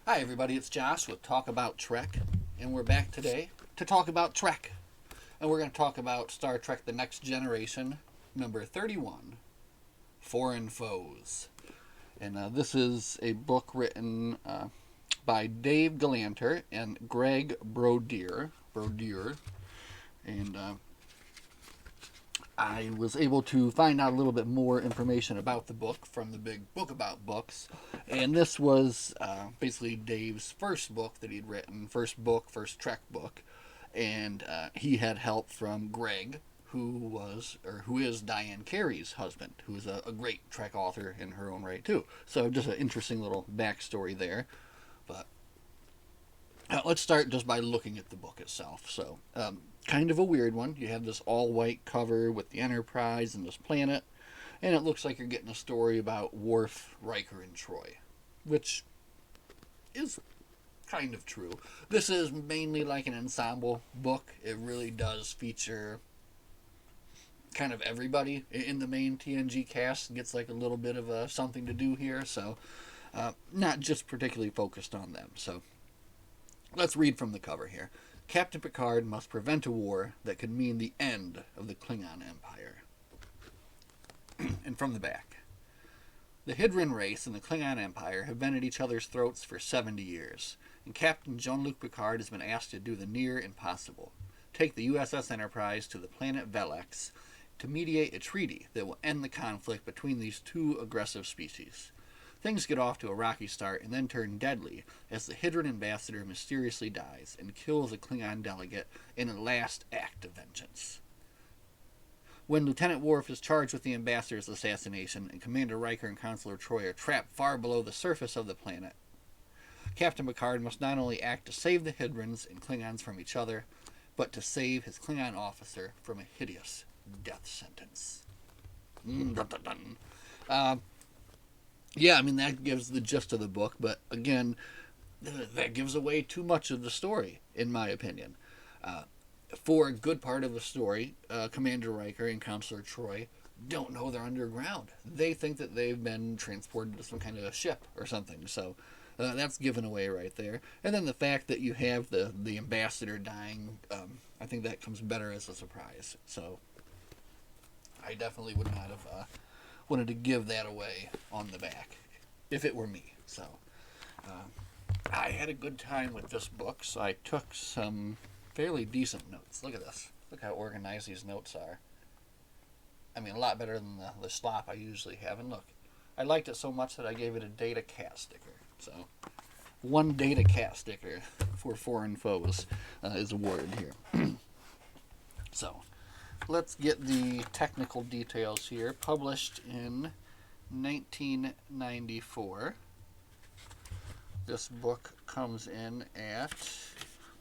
Hi, everybody. It's Josh with Talk About Trek, and we're back today to talk about Trek. And we're going to talk about Star Trek The Next Generation, number 31, Foreign Foes. And this is a book written by Dave Galanter and Greg Brodier. And I was able to find out a little bit more information about the book from the big book about books. And this was basically Dave's first book that he'd written, first Trek book. And he had help from Greg, who is Diane Carey's husband, who is a great Trek author in her own right too. So just an interesting little backstory there. But let's start just by looking at the book itself. So kind of a weird one. You have this all white cover with the Enterprise and this planet, and it looks like you're getting a story about Worf, Riker, and Troy, which is kind of true. This is mainly like an ensemble book. It really does feature kind of everybody in the main TNG cast. Gets like a little bit of something to do here, so not just particularly focused on them. So let's read from the cover here. Captain Picard must prevent a war that could mean the end of the Klingon Empire. And from the back. The Hydran race and the Klingon Empire have been at each other's throats for 70 years, and Captain Jean-Luc Picard has been asked to do the near impossible. Take the USS Enterprise to the planet Velex to mediate a treaty that will end the conflict between these two aggressive species. Things get off to a rocky start and then turn deadly as the Hydran ambassador mysteriously dies and kills a Klingon delegate in a last act of vengeance. When Lieutenant Worf is charged with the ambassador's assassination and Commander Riker and Counselor Troy are trapped far below the surface of the planet, Captain Picard must not only act to save the Hydrans and Klingons from each other, but to save his Klingon officer from a hideous death sentence. Yeah, I mean, that gives the gist of the book, but again, that gives away too much of the story, in my opinion. For a good part of the story, Commander Riker and Counselor Troy don't know they're underground. They think that they've been transported to some kind of a ship or something, so that's given away right there. And then the fact that you have the ambassador dying, I think that comes better as a surprise. So I definitely would not have wanted to give that away on the back if it were me. So I had a good time with this book, so I took some fairly decent notes. Look at this. Look how organized these notes are. I mean, a lot better than the slop I usually have. And look, I liked it so much that I gave it a data cat sticker. So one data cat sticker for Foreign Foes is awarded here. So let's get the technical details here. Published in 1994. This book comes in at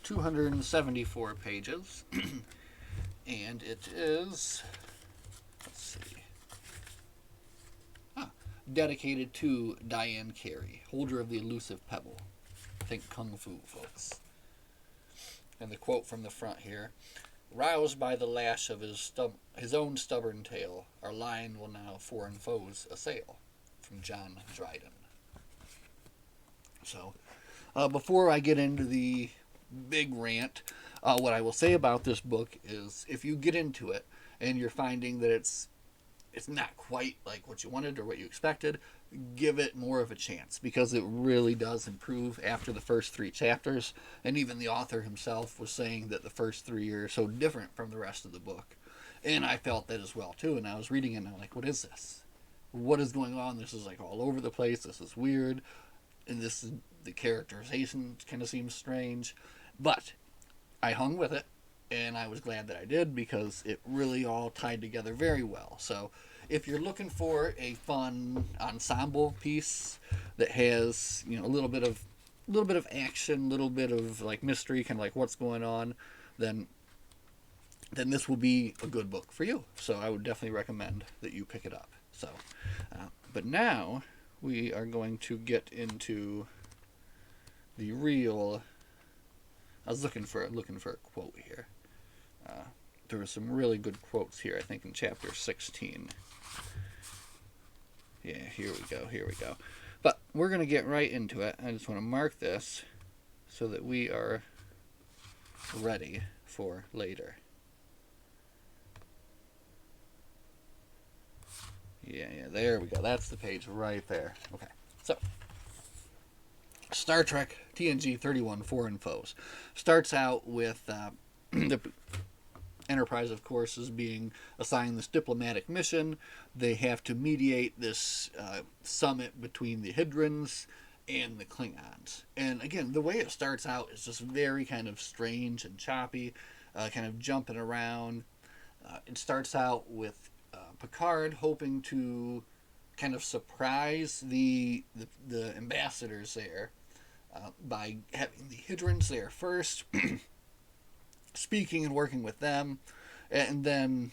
274 pages. And it is, let's see, dedicated to Diane Carey, holder of the elusive pebble. Think Kung Fu, folks. And the quote from the front here: roused by the lash of his own stubborn tail, our line will now foreign foes assail. From John Dryden. So, before I get into the big rant, what I will say about this book is if you get into it and you're finding that it's not quite like what you wanted or what you expected, give it more of a chance, because it really does improve after the first 3 chapters. And even the author himself was saying that the first 3 are so different from the rest of the book. And I felt that as well too. And I was reading it and I'm like, what is this? What is going on? This is like all over the place. This is weird. And the characterization kind of seems strange. But I hung with it, and I was glad that I did, because it really all tied together very well. So if you're looking for a fun ensemble piece that has, a little bit of action, a little bit of like mystery, kind of like what's going on, then this will be a good book for you. So I would definitely recommend that you pick it up. So, but now we are going to get into the real. I was looking for a quote here. There were some really good quotes here, I think, in chapter 16. Yeah, here we go. But we're going to get right into it. I just want to mark this so that we are ready for later. Yeah, there we go. That's the page right there. Okay, so Star Trek TNG 31 Foreign Foes starts out with the Enterprise, of course, is being assigned this diplomatic mission. They have to mediate this summit between the Hydrons and the Klingons. And again, the way it starts out is just very kind of strange and choppy, kind of jumping around. It starts out with Picard hoping to kind of surprise the ambassadors there by having the Hydrons there first, speaking and working with them, and then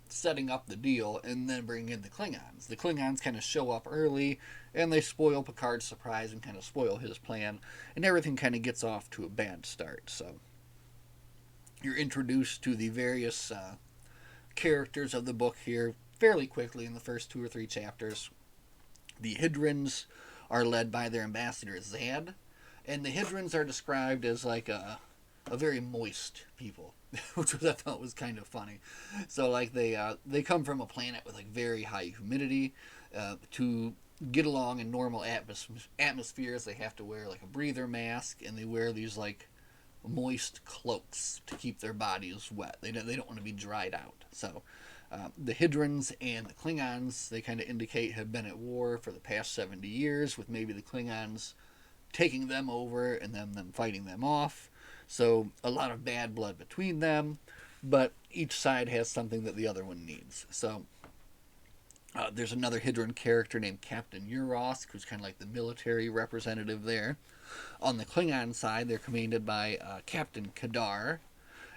setting up the deal, and then bringing in the Klingons. The Klingons kind of show up early, and they spoil Picard's surprise and kind of spoil his plan, and everything kind of gets off to a bad start. So you're introduced to the various characters of the book here fairly quickly in the first 2 or 3 chapters. The Hydrons are led by their ambassador Zad, and the Hydrons are described as like a very moist people, which I thought was kind of funny. So like they come from a planet with like very high humidity. To get along in normal atmospheres, they have to wear like a breather mask, and they wear these like moist cloaks to keep their bodies wet. They don't want to be dried out. So the Hydrons and the Klingons, they kind of indicate, have been at war for the past 70 years, with maybe the Klingons taking them over and them fighting them off. So a lot of bad blood between them, but each side has something that the other one needs. So there's another Hydron character named Captain Urosk, who's kind of like the military representative there. On the Klingon side, they're commanded by Captain Kadar,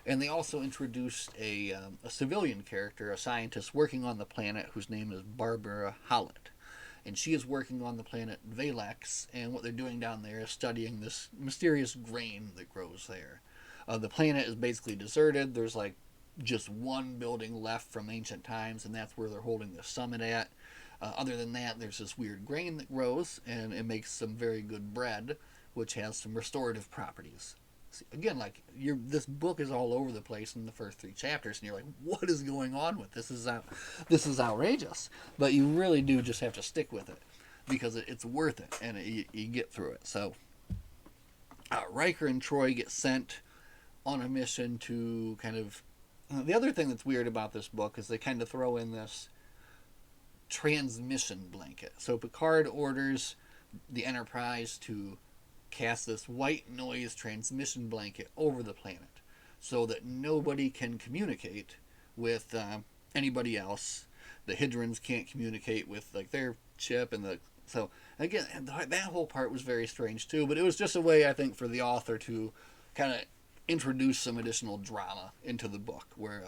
and they also introduced a civilian character, a scientist working on the planet, whose name is Barbara Hallett. And she is working on the planet Valex, and what they're doing down there is studying this mysterious grain that grows there. The planet is basically deserted. There's like just one building left from ancient times, and that's where they're holding the summit at. Other than that, there's this weird grain that grows, and it makes some very good bread, which has some restorative properties. See, again, like this book is all over the place in the first 3 chapters, and you're like, "What is going on with this? This is outrageous." But you really do just have to stick with it because it's worth it, and you get through it. So Riker and Troy get sent on a mission to kind of. The other thing that's weird about this book is they kind of throw in this transmission blanket. So Picard orders the Enterprise to cast this white noise transmission blanket over the planet so that nobody can communicate with anybody else. The Hydrons can't communicate with like their chip, and so again, that whole part was very strange too, but it was just a way, I think, for the author to kind of introduce some additional drama into the book, where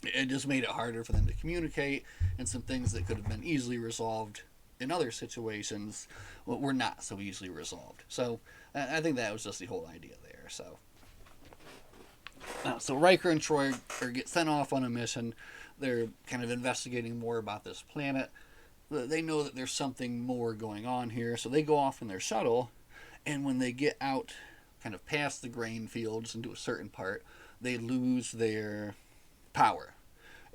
it just made it harder for them to communicate, and some things that could have been easily resolved in other situations were not so easily resolved. So I think that was just the whole idea there. So Riker and Troy get sent off on a mission. They're kind of investigating more about this planet. They know that there's something more going on here, so they go off in their shuttle, and when they get out kind of past the grain fields into a certain part, they lose their power,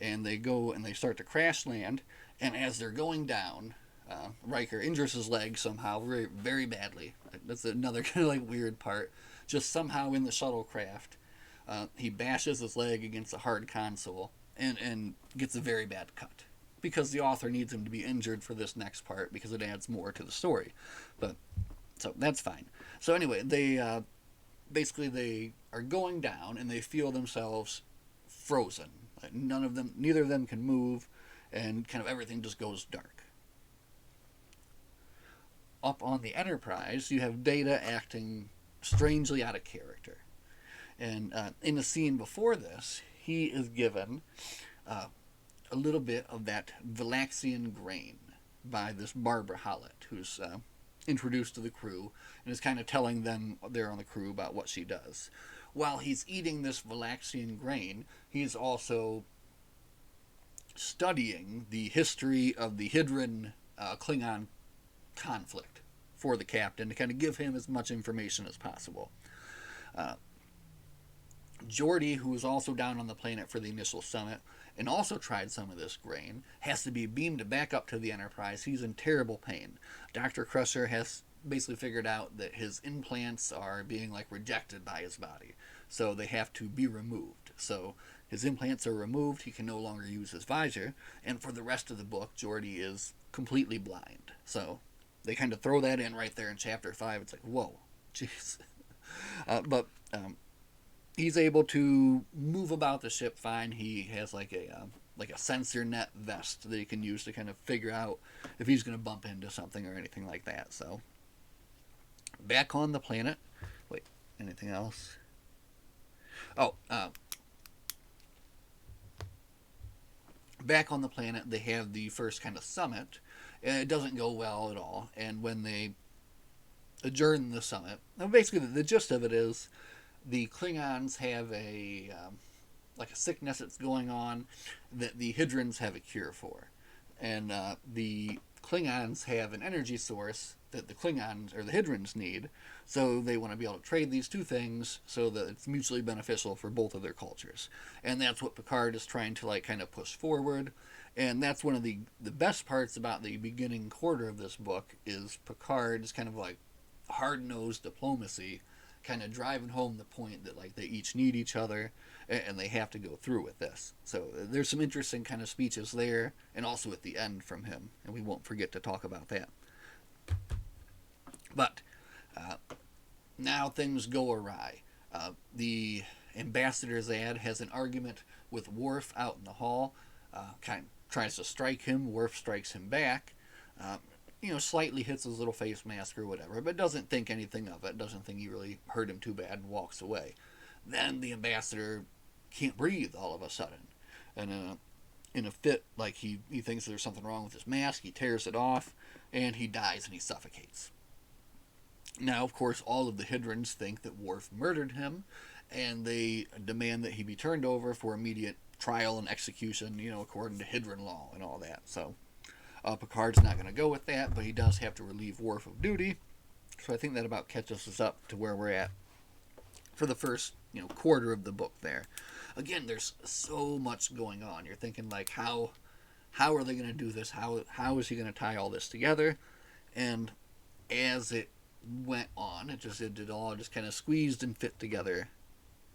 and they go and they start to crash land, and as they're going down, Riker injures his leg somehow very, very badly. That's another kind of like weird part. Just somehow in the shuttlecraft, he bashes his leg against a hard console and gets a very bad cut, because the author needs him to be injured for this next part because it adds more to the story. But so that's fine. So anyway, they basically they are going down, and they feel themselves frozen. Like neither of them can move, and kind of everything just goes dark. Up on the Enterprise, you have Data acting strangely out of character. And in the scene before this, he is given a little bit of that Valaxian grain by this Barbara Hallett, who's introduced to the crew and is kind of telling them there on the crew about what she does. While he's eating this Valaxian grain, he's also studying the history of the Hydron Klingon conflict for the captain to kind of give him as much information as possible. Geordi, who was also down on the planet for the initial summit and also tried some of this grain, has to be beamed back up to the Enterprise. He's in terrible pain. Dr. Crusher has basically figured out that his implants are being like rejected by his body, so they have to be removed. So his implants are removed, he can no longer use his visor, and for the rest of the book, Geordi is completely blind. So they kind of throw that in right there in chapter 5. It's like, whoa, jeez. But he's able to move about the ship fine. He has like a sensor net vest that he can use to kind of figure out if he's going to bump into something or anything like that. So back on the planet. Wait, anything else? Oh, back on the planet, they have the first kind of summit, and it doesn't go well at all. And when they adjourn the summit, basically the gist of it is the Klingons have a sickness that's going on that the Hydrons have a cure for, and the Klingons have an energy source that the Klingons or the Hydrons need, so they want to be able to trade these two things so that it's mutually beneficial for both of their cultures. And that's what Picard is trying to kind of push forward. And that's one of the best parts about the beginning quarter of this book is Picard's kind of like hard-nosed diplomacy, kind of driving home the point that they each need each other and they have to go through with this. So there's some interesting kind of speeches there, and also at the end from him, and we won't forget to talk about that. But now things go awry. The Ambassador Zad has an argument with Worf out in the hall, kind of tries to strike him. Worf strikes him back. Slightly hits his little face mask or whatever, but doesn't think anything of it, doesn't think he really hurt him too bad, and walks away. Then the Ambassador can't breathe all of a sudden, and in a fit, he thinks there's something wrong with his mask, he tears it off, and he dies and he suffocates. Now, of course, all of the Hydrons think that Worf murdered him, and they demand that he be turned over for immediate trial and execution, according to Hydron law and all that. So Picard's not going to go with that, but he does have to relieve Worf of duty. So I think that about catches us up to where we're at for the first, quarter of the book there. Again, there's so much going on. You're thinking, how are they going to do this? How is he going to tie all this together? And as it went on, it all just kind of squeezed and fit together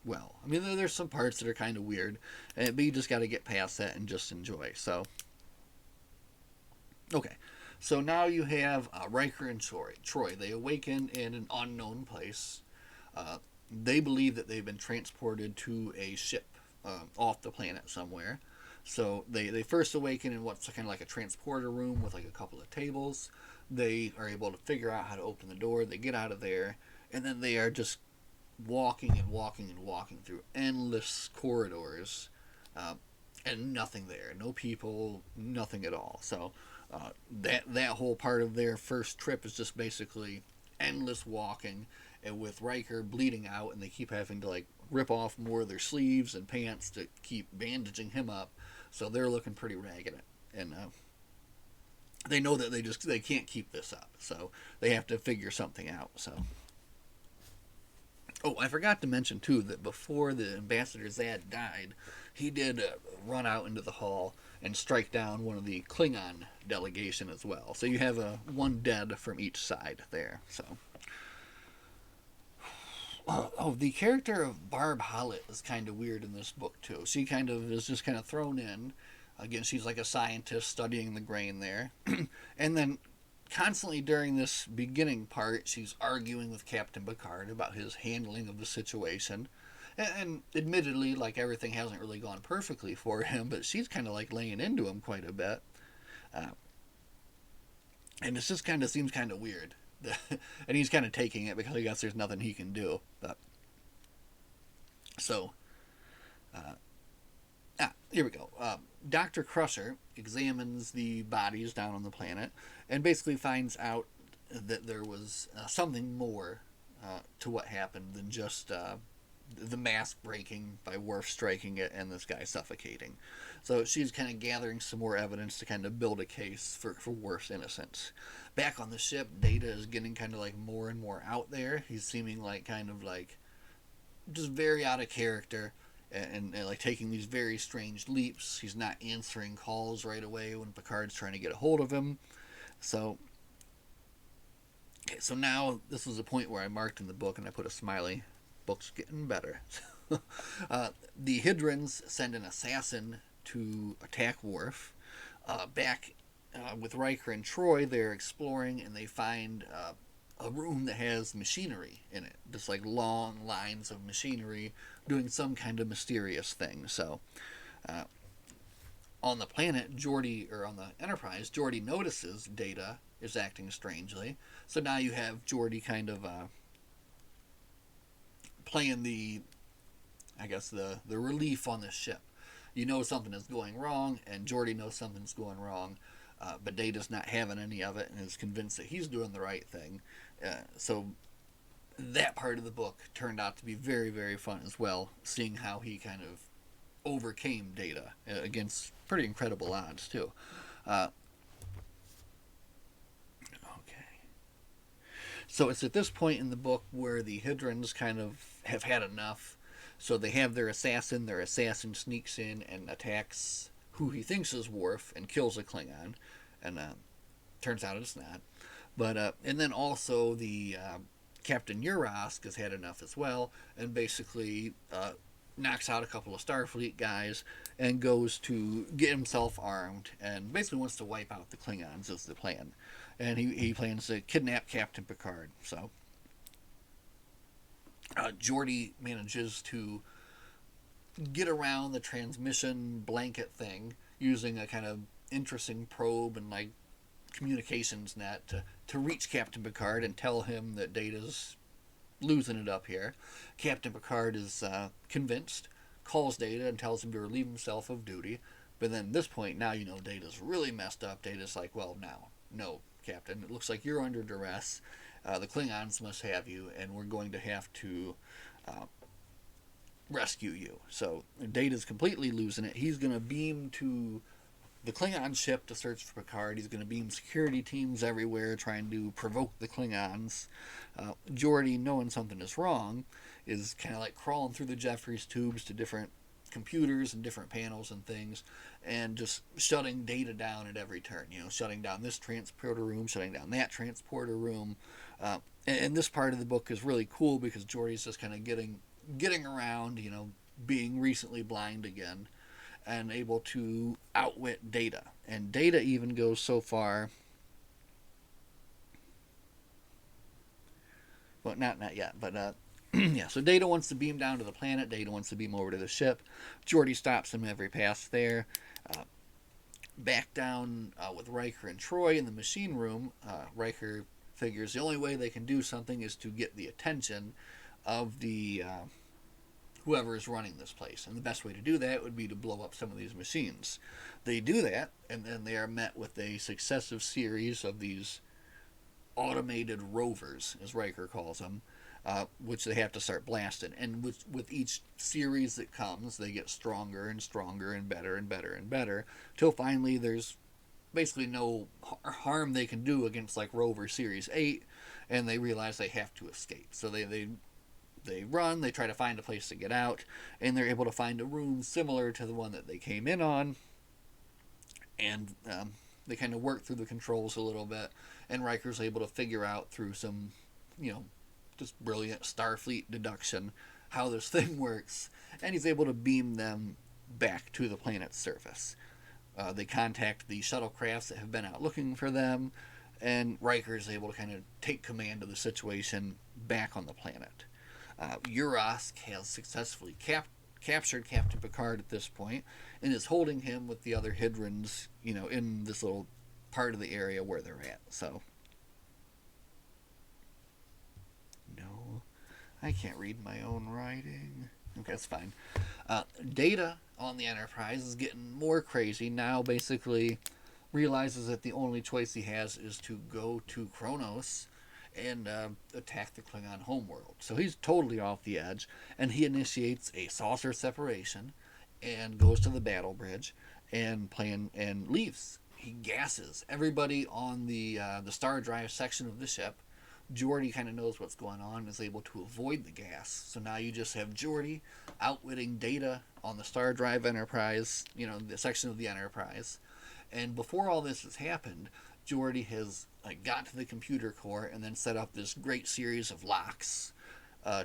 well. I mean, there's some parts that are kind of weird, but you just got to get past that and just enjoy. So okay, so now you have Riker and Troy. They awaken in an unknown place. They believe that they've been transported to a ship off the planet somewhere. So they first awaken in what's kind of like a transporter room with a couple of tables. They are able to figure out how to open the door. They get out of there, and then they are just walking and walking and walking through endless corridors, and nothing there. No people, nothing at all. So that whole part of their first trip is just basically endless walking, and with Riker bleeding out, and they keep having to rip off more of their sleeves and pants to keep bandaging him up. So they're looking pretty ragged, and they know that they can't keep this up, so they have to figure something out. So, oh, I forgot to mention too that before the Ambassador Zad died, he did run out into the hall and strike down one of the Klingon delegation as well. So you have one dead from each side there. So, the character of Barb Hollett is kind of weird in this book too. She kind of is just kind of thrown in. Again, she's like a scientist studying the grain there. And then constantly during this beginning part, she's arguing with Captain Picard about his handling of the situation. And admittedly, everything hasn't really gone perfectly for him, but she's kind of laying into him quite a bit. And it just kind of seems kind of weird. And he's kind of taking it because I guess there's nothing he can do. But so, here we go. Dr. Crusher examines the bodies down on the planet and basically finds out that there was something more to what happened than just the mask breaking by Worf striking it and this guy suffocating. So she's kind of gathering some more evidence to kind of build a case for Worf's innocence. Back on the ship, Data is getting kind of like more and more out there. He's seeming like kind of like just very out of character and like taking these very strange leaps. He's not answering calls right away when Picard's trying to get a hold of him. So now this was a point where I marked in the book and I put a smiley. Book's getting better. The Hydrons send an assassin to attack Worf. Back with Riker and Troy, they're exploring and they find a room that has machinery in it, just like long lines of machinery doing some kind of mysterious thing. So, on the planet, on the Enterprise, Geordi notices Data is acting strangely. So now you have Geordi kind of playing the relief on the ship. You know something is going wrong, and Geordi knows something's going wrong, but Data's not having any of it and is convinced that he's doing the right thing. So that part of the book turned out to be very, very fun as well, seeing how he kind of overcame Data against pretty incredible odds, too. Okay. So it's at this point in the book where the Hydrons kind of have had enough. So they have their assassin. Their assassin sneaks in and attacks who he thinks is Worf and kills a Klingon. And turns out it's not. But and then also the Captain Urask has had enough as well, and basically knocks out a couple of Starfleet guys and goes to get himself armed and basically wants to wipe out the Klingons is the plan. And he plans to kidnap Captain Picard. So Geordi manages to get around the transmission blanket thing using a kind of interesting probe and like communications net to reach Captain Picard and tell him that Data's losing it up here. Captain Picard is convinced, calls Data and tells him to relieve himself of duty. But then at this point, now you know Data's really messed up. Data's like, well, now, no, Captain, it looks like you're under duress. The Klingons must have you, and we're going to have to rescue you. So Data's completely losing it. He's going to beam to the Klingon ship to search for Picard. He's going to beam security teams everywhere trying to provoke the Klingons. Geordi, knowing something is wrong, is kind of like crawling through the Jeffries tubes to different computers and different panels and things, and just shutting Data down at every turn. You know, shutting down this transporter room, shutting down that transporter room. And this part of the book is really cool because Geordi's just kind of getting around, you know, being recently blind again, and able to outwit Data. And Data even goes so far. Well, not yet, but yeah. So Data wants to beam down to the planet. Data wants to beam over to the ship. Geordi stops him every pass there. Back down with Riker and Troy in the machine room. Riker figures the only way they can do something is to get the attention of the whoever is running this place. And the best way to do that would be to blow up some of these machines. They do that, and then they are met with a successive series of these automated rovers, as Riker calls them, which they have to start blasting. And with each series that comes, they get stronger and stronger and better and better and better, till finally there's basically no harm they can do against like Rover Series 8, and they realize they have to escape. So they run, they try to find a place to get out, and they're able to find a room similar to the one that they came in on, and they kind of work through the controls a little bit, and Riker's able to figure out through some, you know, just brilliant Starfleet deduction how this thing works, and he's able to beam them back to the planet's surface. They contact the shuttlecrafts that have been out looking for them, and Riker is able to kind of take command of the situation back on the planet. Urask has successfully captured Captain Picard at this point and is holding him with the other Hydrons, you know, in this little part of the area where they're at. So, no, I can't read my own writing. Okay, that's fine. Data on the Enterprise is getting more crazy now. Basically, realizes that the only choice he has is to go to Kronos and attack the Klingon homeworld. So he's totally off the edge, and he initiates a saucer separation and goes to the battle bridge and leaves. He gasses everybody on the star drive section of the ship. Geordi kind of knows what's going on and is able to avoid the gas. So now you just have Geordi outwitting Data on the Star Drive Enterprise, the section of the Enterprise. And before all this has happened, Geordi has got to the computer core and then set up this great series of locks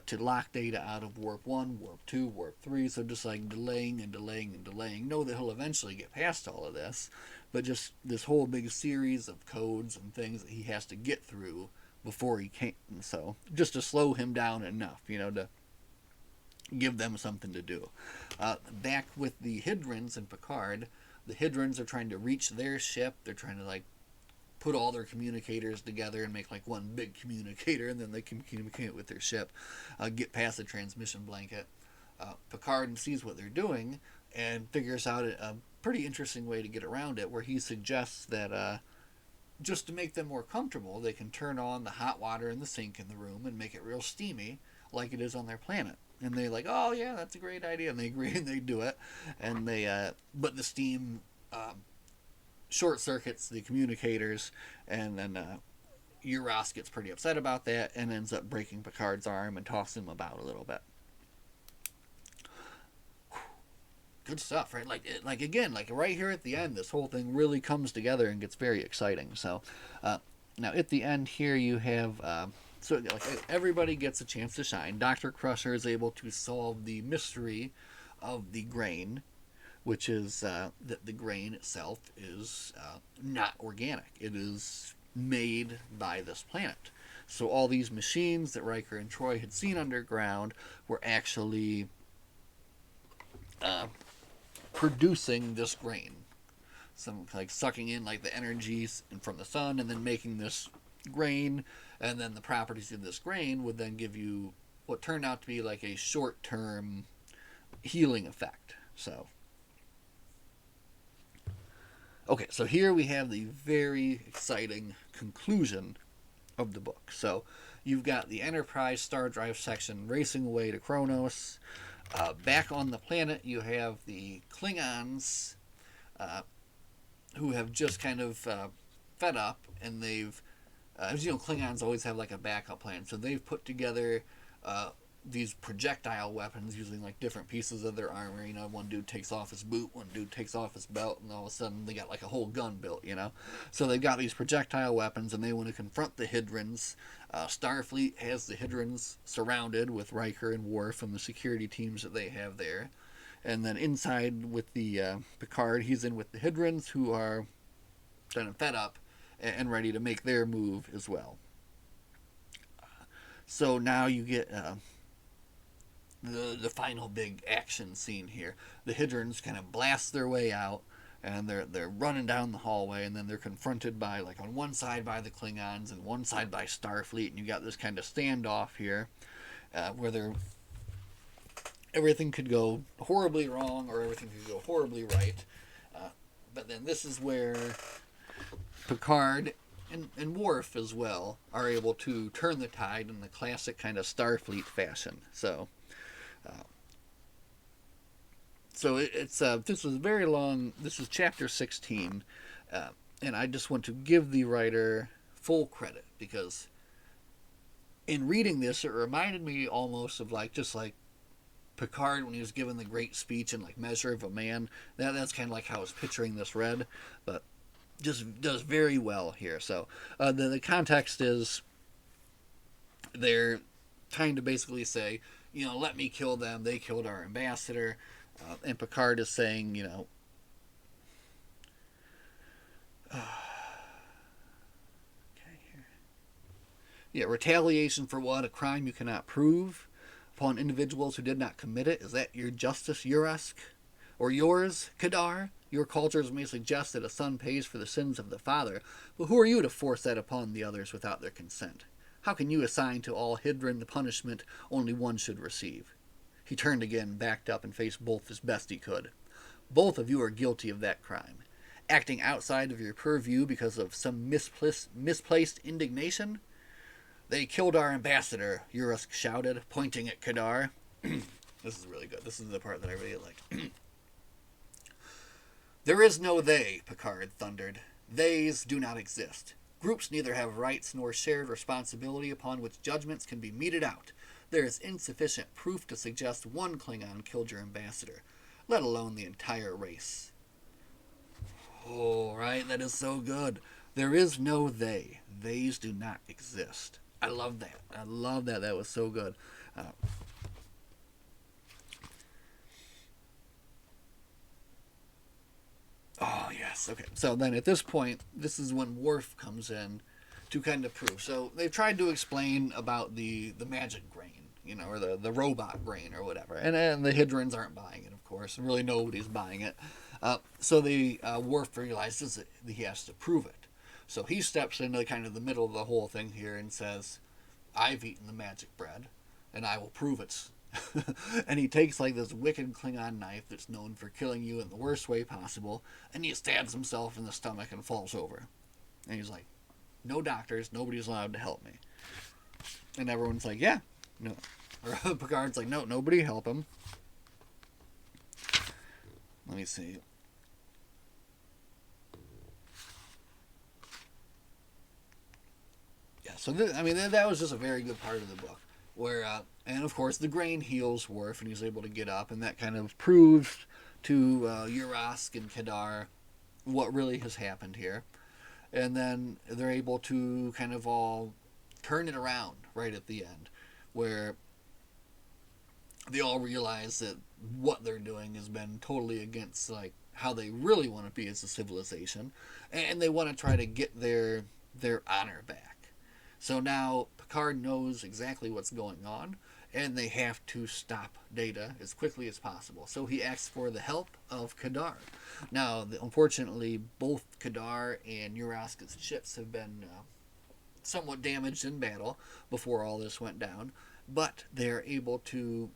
to lock Data out of Warp 1, Warp 2, Warp 3. So just delaying and delaying and delaying. Know that he'll eventually get past all of this, but just this whole big series of codes and things that he has to get through before he came. So just to slow him down enough, to give them something to do. Back with the Hydrons and Picard, the Hydrons are trying to reach their ship. They're trying to put all their communicators together and make one big communicator, and then they can communicate with their ship, get past the transmission blanket. Picard sees what they're doing and figures out a pretty interesting way to get around it, where he suggests that just to make them more comfortable, they can turn on the hot water in the sink in the room and make it real steamy like it is on their planet. And they oh yeah, that's a great idea, and they agree and they do it. And but the steam short circuits the communicators, and then Uros gets pretty upset about that and ends up breaking Picard's arm and tossing him about a little bit. Good stuff, right? Again, right here at the end, this whole thing really comes together and gets very exciting. So, now at the end here, you have everybody gets a chance to shine. Dr. Crusher is able to solve the mystery of the grain, which is that the grain itself is not organic. It is made by this planet. So all these machines that Riker and Troy had seen underground were actually producing this grain, some sucking in the energies from the sun and then making this grain, and then the properties of this grain would then give you what turned out to be a short-term healing effect. So okay, so here we have the very exciting conclusion of the book. So you've got the Enterprise star drive section racing away to Kronos. Back on the planet, you have the Klingons who have just kind of fed up, and they've, as you know, Klingons always have a backup plan. So they've put together these projectile weapons using different pieces of their armor. One dude takes off his boot, one dude takes off his belt, and all of a sudden they got a whole gun built. So they've got these projectile weapons, and they want to confront the Hydrons. Starfleet has the Hydrons surrounded with Riker and Worf and the security teams that they have there. And then inside with the Picard, he's in with the Hydrons, who are kind of fed up and ready to make their move as well. So now you get the final big action scene here. The Hydrons kind of blast their way out, and they're running down the hallway, and then they're confronted by on one side by the Klingons and one side by Starfleet, and you got this kind of standoff here where everything could go horribly wrong or everything could go horribly right. But then this is where Picard and Worf as well are able to turn the tide in the classic kind of Starfleet fashion. So this was very long. This is chapter 16, and I just want to give the writer full credit, because in reading this, it reminded me almost of Picard when he was given the great speech in Measure of a Man. That's kind of how I was picturing this read, but just does very well here. So the context is they're trying to basically say, let me kill them. They killed our ambassador. And Picard is saying, retaliation for what? A crime you cannot prove upon individuals who did not commit it. Is that your justice, Urusk? Or yours, Kadar? Your cultures may suggest that a son pays for the sins of the father, but who are you to force that upon the others without their consent? How can you assign to all Hydron the punishment only one should receive? He turned again, backed up, and faced both as best he could. Both of you are guilty of that crime. Acting outside of your purview because of some misplaced indignation? They killed our ambassador, Yurusk shouted, pointing at Kadar. This is really good. This is the part that I really like. There is no they, Picard thundered. Theys do not exist. Groups neither have rights nor shared responsibility upon which judgments can be meted out. There is insufficient proof to suggest one Klingon killed your ambassador, let alone the entire race. Oh, right, that is so good. There is no they. Theys do not exist. I love that. I love that. That was so good. Oh, yes. Okay. So then at this point, this is when Worf comes in to kind of prove. So they've tried to explain about the magic grain, or the robot grain or whatever. And the Hydrons aren't buying it, of course. And really nobody's buying it. So Worf realizes that he has to prove it. So he steps into kind of the middle of the whole thing here and says, I've eaten the magic bread, and I will prove it's and he takes like this wicked Klingon knife that's known for killing you in the worst way possible, and he stabs himself in the stomach and falls over. And he's like, no doctors, nobody's allowed to help me. And everyone's like, yeah, no. Or Picard's like, no, nobody help him. Let me see. Yeah, so that was just a very good part of the book. Where, and of course, the grain heals Worf, and he's able to get up, and that kind of proves to Urask and Kadar what really has happened here. And then they're able to kind of all turn it around right at the end, where they all realize that what they're doing has been totally against like how they really want to be as a civilization, and they want to try to get their honor back. So now Picard knows exactly what's going on, and they have to stop Data as quickly as possible. So he asks for the help of Kadar. Now, unfortunately, both Kadar and Uraska's ships have been somewhat damaged in battle before all this went down, but they're able to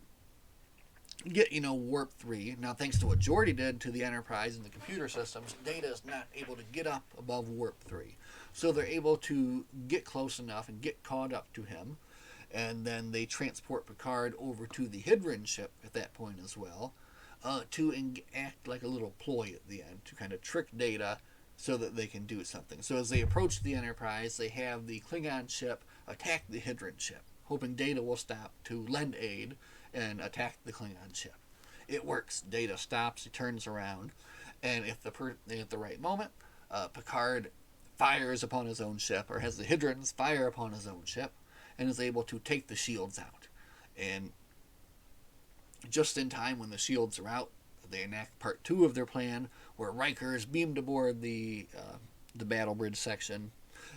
get, Warp 3. Now, thanks to what Geordi did to the Enterprise and the computer systems, Data is not able to get up above Warp 3. So they're able to get close enough and get caught up to him. And then they transport Picard over to the Hydron ship at that point as well, to act like a little ploy at the end, to kind of trick Data so that they can do something. So as they approach the Enterprise, they have the Klingon ship attack the Hydron ship, hoping Data will stop to lend aid and attack the Klingon ship. It works. Data stops, he turns around, and at the right moment, Picard fires upon his own ship, or has the Hydrons fire upon his own ship, and is able to take the shields out. And just in time when the shields are out, they enact part 2 of their plan, where Riker is beamed aboard the battle bridge section,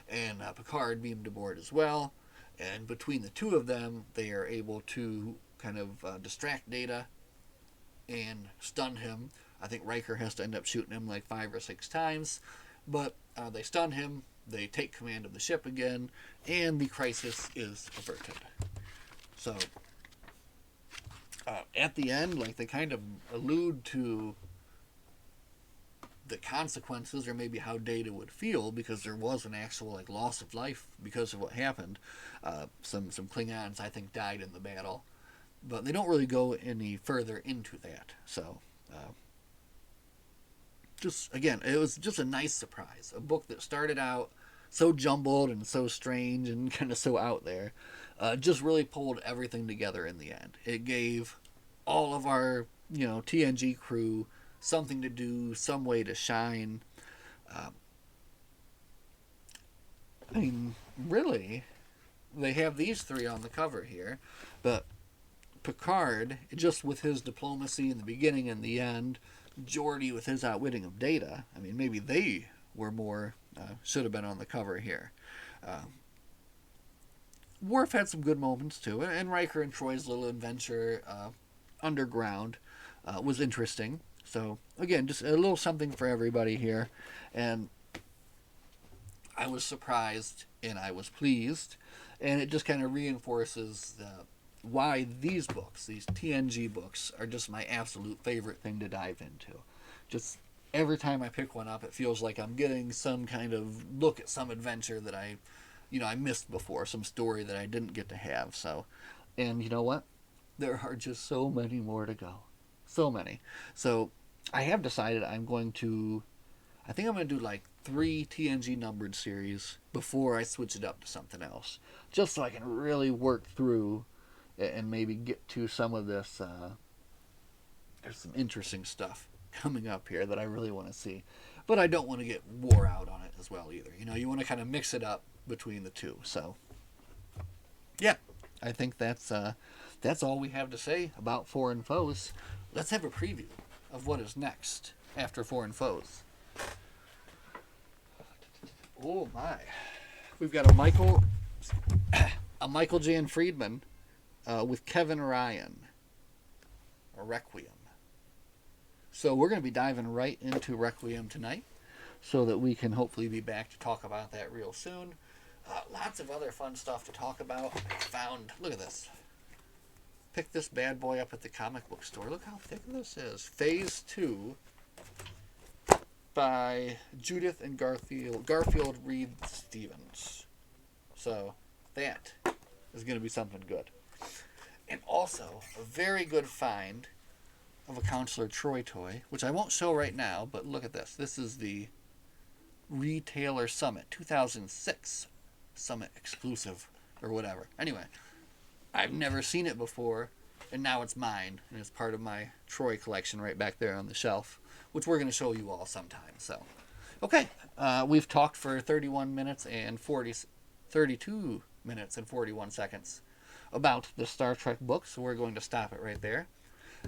and Picard beamed aboard as well. And between the two of them, they are able to kind of distract Data and stun him. I think Riker has to end up shooting him like 5 or 6 times, but they stun him, they take command of the ship again, and the crisis is averted. So, at the end, like, they kind of allude to the consequences, or maybe how Data would feel, because there was an actual like loss of life because of what happened. Some Klingons, I think, died in the battle, but they don't really go any further into that. So, just again, it was just a nice surprise. A book that started out so jumbled and so strange and kind of so out there, just really pulled everything together in the end. It gave all of our TNG crew something to do, some way to shine. I mean, really, they have these 3 on the cover here, but Picard, just with his diplomacy in the beginning and the end, Geordi with his outwitting of Data, I mean, maybe they were more, should have been on the cover here. Worf had some good moments too, and Riker and Troy's little adventure underground was interesting. So, again, just a little something for everybody here. And I was surprised and I was pleased. And it just kind of reinforces why these books, these TNG books, are just my absolute favorite thing to dive into. Just every time I pick one up, it feels like I'm getting some kind of look at some adventure that I I missed before, some story that I didn't get to have. So, and you know what? There are just so many more to go. So many. So I have decided I think I'm going to do like 3 TNG numbered series before I switch it up to something else. Just so I can really work through and maybe get to some of this. There's some interesting stuff coming up here that I really want to see. But I don't want to get wore out on it as well either. You want to kind of mix it up between the two. So, yeah, I think that's all we have to say about Foreign Foes. Let's have a preview of what is next after Foreign Foes. Oh my! We've got a Michael Jan Friedman with Kevin Ryan, a Requiem. So we're going to be diving right into Requiem tonight, so that we can hopefully be back to talk about that real soon. Lots of other fun stuff to talk about. Look at this. Pick this bad boy up at the comic book store. Look how thick this is. Phase 2 by Judith and Garfield Reed Stevens. So that is going to be something good. And also a very good find of a Counselor Troy toy, which I won't show right now, but look at this. This is the Retailer Summit 2006 Summit exclusive or whatever. Anyway, I've never seen it before, and now it's mine, and it's part of my Troy collection right back there on the shelf, which we're going to show you all sometime. So, okay, we've talked for 32 minutes and 41 seconds about the Star Trek book, so we're going to stop it right there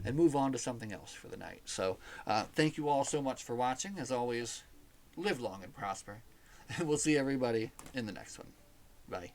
and move on to something else for the night. So, thank you all so much for watching. As always, live long and prosper, and we'll see everybody in the next one. Bye.